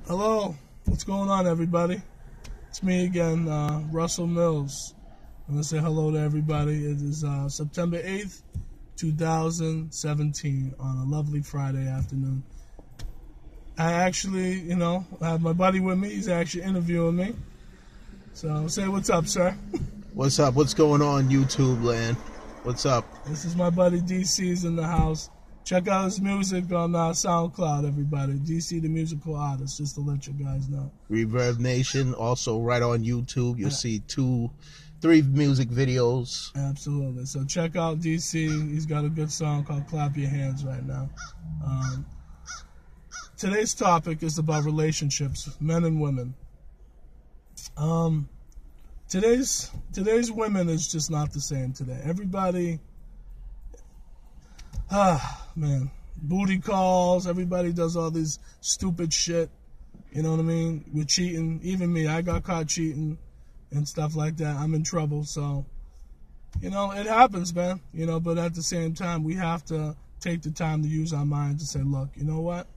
Hello, what's going on, everybody? It's me again, Russell Mills. I'm going to say hello to everybody. It is September 8th, 2017, on a lovely Friday afternoon. I actually, I have my buddy with me. He's actually interviewing me. So say what's up, sir. What's up? What's going on, YouTube land? What's up? This is my buddy D-Cee's in the house. Check out his music on SoundCloud, everybody. D-Cee, the musical artist, just to let you guys know. Reverb Nation, also right on YouTube. You'll see 3 music videos. Absolutely. So check out D-Cee. He's got a good song called Clap Your Hands right now. Today's topic is about relationships, men and women. Today's women is just not the same today. Everybody... man, booty calls, everybody does all this stupid shit, you know what I mean? We're cheating, even me, I got caught cheating and stuff like that. I'm in trouble, so, it happens, man, but at the same time, we have to take the time to use our mind to say, look, you know what?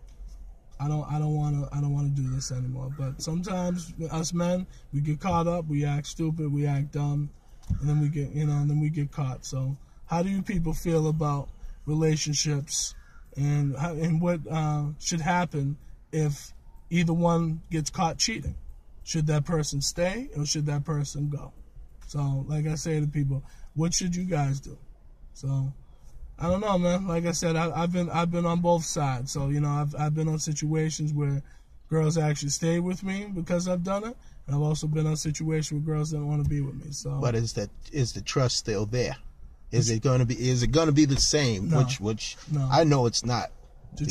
I don't want to do this anymore. But sometimes us men, we get caught up, we act stupid, we act dumb, and then we get caught. So how do you people feel about relationships and what should happen if either one gets caught cheating? Should that person stay or should that person go? So like I say to people, what should you guys do? So I don't know, man. Like I said, I've been on both sides. So I've been on situations where girls actually stay with me because I've done it, and I've also been on situations where girls didn't want to be with me. So but is the trust still there? Is it going to be the same? No, which no. I know it's not. The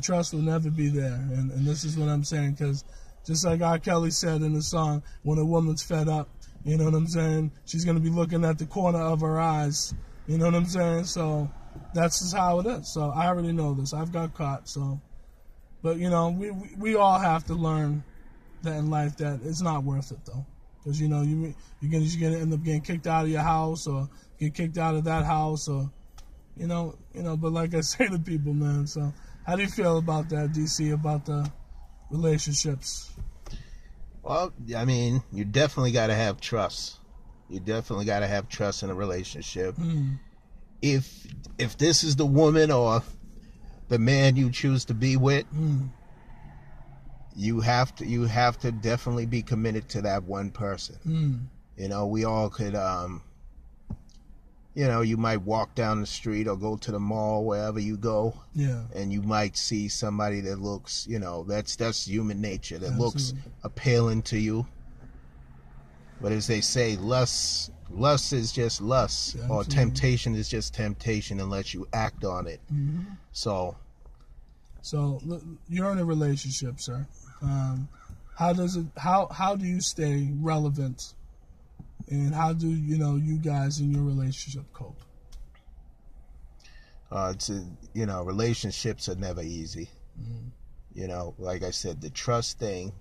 trust will never be there, and this is what I'm saying, because just like R. Kelly said in the song, when a woman's fed up, you know what I'm saying, she's going to be looking at the corner of her eyes, you know what I'm saying? So that's just how it is. So I already know this. I've got caught. So, but we all have to learn that in life that it's not worth it though, because you're gonna end up getting kicked out of your house or get kicked out of that house, or but like I say to people, man, so how do you feel about that, D-Cee, about the relationships? Well, I mean, you definitely got to have trust. You definitely got to have trust in a relationship. If this is the woman or the man you choose to be with, you have to definitely be committed to that one person. We all could you might walk down the street or go to the mall, wherever you go, and you might see somebody that looks, that's human nature, that looks appealing to you. But as they say, lust is just lust, or temptation is just temptation unless you act on it. So you're in a relationship, sir. How do you stay relevant, and how do you guys in your relationship cope? Relationships are never easy. Like I said, the trust thing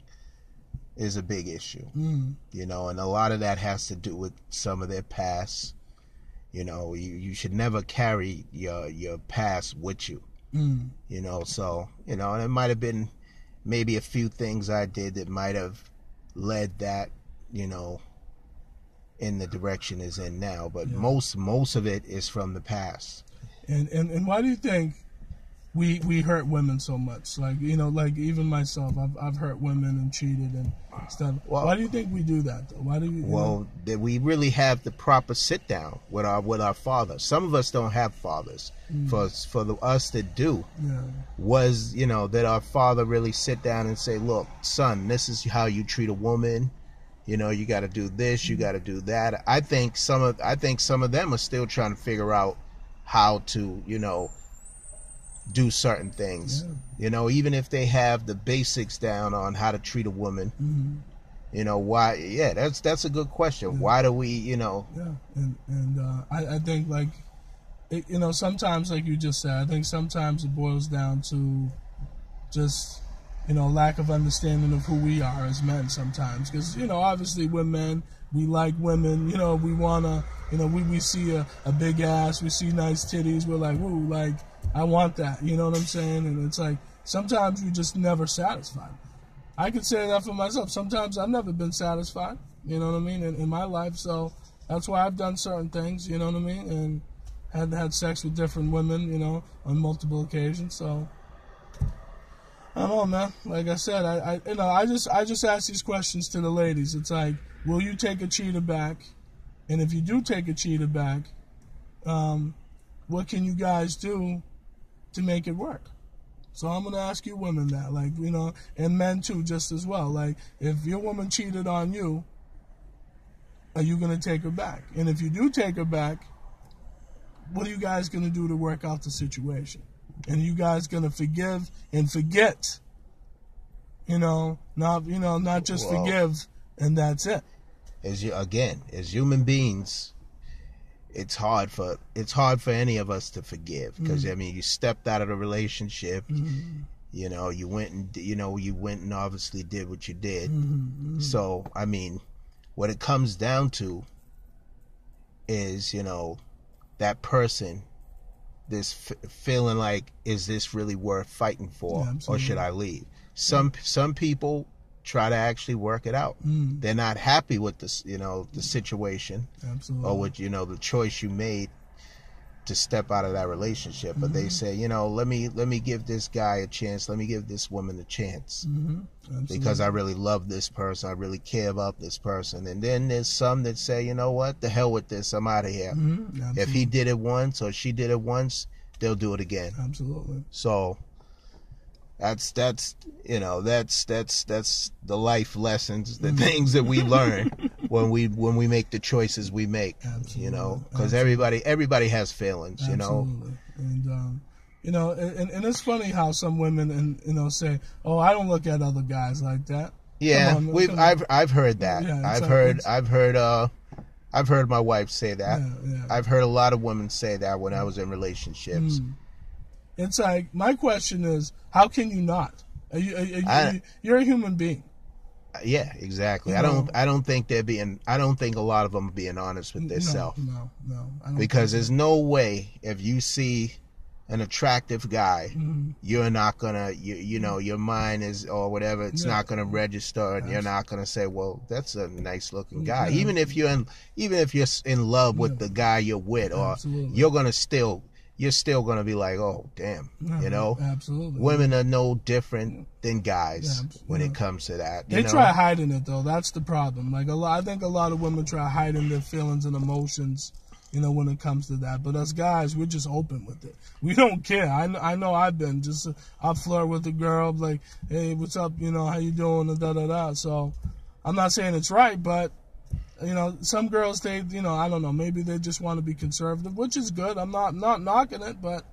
is a big issue. And a lot of that has to do with some of their past. You should never carry your past with you. So and it might have been maybe a few things I did that might have led that in the direction is in now, but most of it is from the past. And why do you think we hurt women so much? Like like even myself, I've hurt women and cheated and stuff. Well, why do you think we do that though? Why do you? Well, that we really have the proper sit down with our fathers. Some of us don't have fathers. For us that do, was that our father really sit down and say, look, son, this is how you treat a woman. You got to do this, you got to do that. I think some of them are still trying to figure out how to do certain things. Even if they have the basics down on how to treat a woman. Why? That's a good question. Why do we I think like sometimes, like you just said, I think sometimes it boils down to just lack of understanding of who we are as men sometimes, because obviously we're men, we like women, we wanna, we see a big ass, we see nice titties, we're like, woo, like I want that, you know what I'm saying? And it's like sometimes we just never satisfied. I can say that for myself. Sometimes I've never been satisfied, you know what I mean, in my life. So that's why I've done certain things, you know what I mean, and had sex with different women, you know, on multiple occasions. So I don't know, man. Like I said, I just ask these questions to the ladies. It's like, will you take a cheater back? And if you do take a cheater back, what can you guys do to make it work? So I'm going to ask you women that, like, you know, and men too, just as well. Like, if your woman cheated on you, are you going to take her back? And if you do take her back, what are you guys going to do to work out the situation? And are you guys going to forgive and forget? You know, not just forgive and that's it. As human beings, it's hard for any of us to forgive, because I mean, you stepped out of the relationship, you know, you went and obviously did what you did. So I mean, what it comes down to is, you know, that person, this feeling like, is this really worth fighting for, or should I leave? Some people try to actually work it out. They're not happy with this, you know, the situation, or with, you know, the choice you made to step out of that relationship. But they say, you know, let me give this guy a chance. Let me give this woman a chance, because I really love this person. I really care about this person. And then there's some that say, you know what, the hell with this. I'm out of here. If he did it once or she did it once, they'll do it again. Absolutely. So that's you know, that's the life lessons, the things that we learn when we make the choices we make. You know, because everybody has feelings. You know, and you know, and it's funny how some women, and you know, say, "Oh, I don't look at other guys like that." Yeah, I've heard that. Yeah, I've heard my wife say that. Yeah. I've heard a lot of women say that when I was in relationships. It's like, my question is, how can you not? You're a human being. Yeah, exactly. You know, I don't think a lot of them are being honest with themselves. No. Because there's no way, if you see an attractive guy, you're not gonna, you know, your mind is, or whatever, it's not gonna register, and you're not gonna say, well, that's a nice looking guy. Even if you're in love with the guy you're with, or you're still going to be like, oh, damn, you know? Absolutely. Women are no different than guys when it comes to that. They try hiding it, though. That's the problem. Like, I think a lot of women try hiding their feelings and emotions, you know, when it comes to that. But us guys, we're just open with it. We don't care. I know I've been. I'll flirt with a girl, like, hey, what's up, you know, how you doing, and da-da-da. So I'm not saying it's right, but you know, some girls, they, you know, I don't know, maybe they just want to be conservative, which is good. I'm not knocking it, but,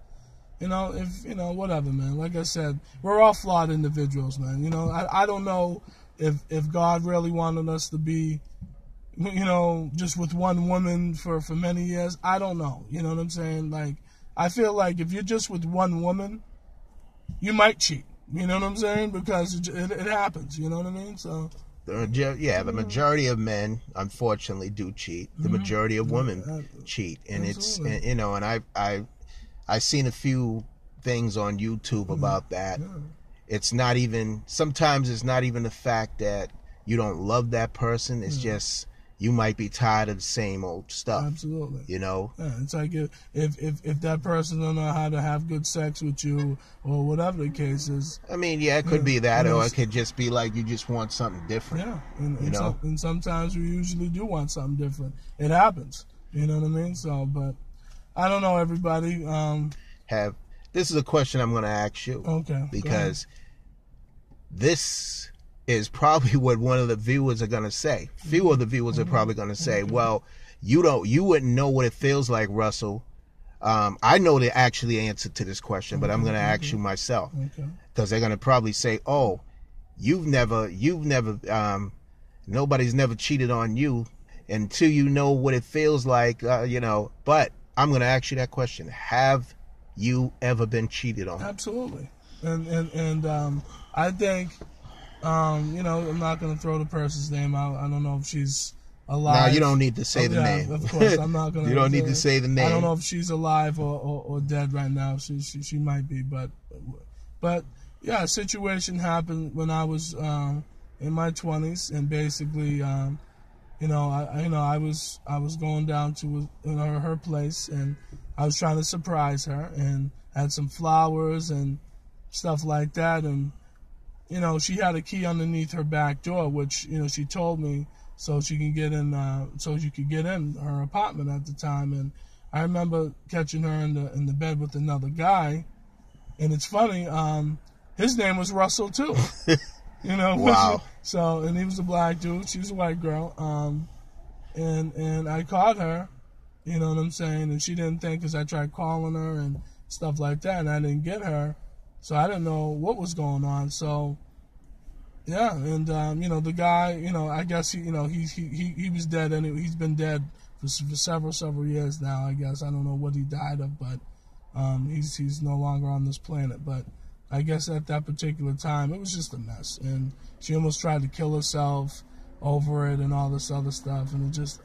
you know, if, you know, whatever, man. Like I said, we're all flawed individuals, man. You know, I don't know if God really wanted us to be, you know, just with one woman for many years. I don't know. You know what I'm saying? Like, I feel like if you're just with one woman, you might cheat. You know what I'm saying? Because it happens. You know what I mean? So. The majority of men, unfortunately, do cheat. The majority of women cheat, and it's, and, you know, and I've seen a few things on YouTube about that. It's not even, sometimes it's not even the fact that you don't love that person. It's just, you might be tired of the same old stuff. Absolutely. You know? Yeah, it's like if that person don't know how to have good sex with you, or whatever the case is. I mean, yeah, it could be that, or it could just be like you just want something different. Yeah, and sometimes we usually do want something different. It happens. You know what I mean? So, but I don't know, everybody. This is a question I'm going to ask you. Okay. Because this is probably what one of the viewers are going to say. Few of the viewers are probably going to say, well, you wouldn't know what it feels like, Russell. I know the actually answer to this question, but I'm going to ask you myself, because they're going to probably say, oh, nobody's never cheated on you until you know what it feels like, you know. But I'm going to ask you that question. Have you ever been cheated on? Absolutely. And I think, you know, I'm not going to throw the person's name out. I don't know if she's alive. No, you don't need to say the name. Of course, I'm not going to. You don't need to say the name. I don't know if she's alive or dead right now. She might be, but yeah, a situation happened when I was in my 20s, and basically, I was going down to her place, and I was trying to surprise her, and had some flowers and stuff like that, and she had a key underneath her back door, which she told me so she can get in, so you could get in her apartment at the time, and I remember catching her in the bed with another guy, and it's funny, his name was Russell too. Wow. So, and he was a black dude, she was a white girl, and I caught her, you know what I'm saying, and she didn't think, because I tried calling her and stuff like that, and I didn't get her, so I didn't know what was going on. So yeah, and the guy, I guess he was dead, and he's been dead for several years now, I guess. I don't know what he died of, but he's no longer on this planet. But I guess at that particular time, it was just a mess, and she almost tried to kill herself over it and all this other stuff, and it just,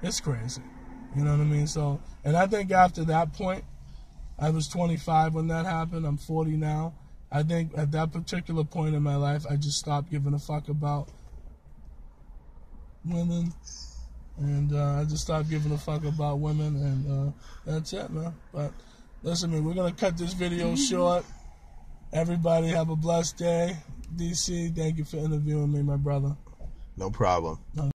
it's crazy. You know what I mean? So, and I think after that point, I was 25 when that happened. I'm 40 now. I think at that particular point in my life, I just stopped giving a fuck about women, and I just stopped giving a fuck about women, and that's it, man. But listen, man, we're gonna cut this video short. Everybody have a blessed day. D-Cee, thank you for interviewing me, my brother. No problem.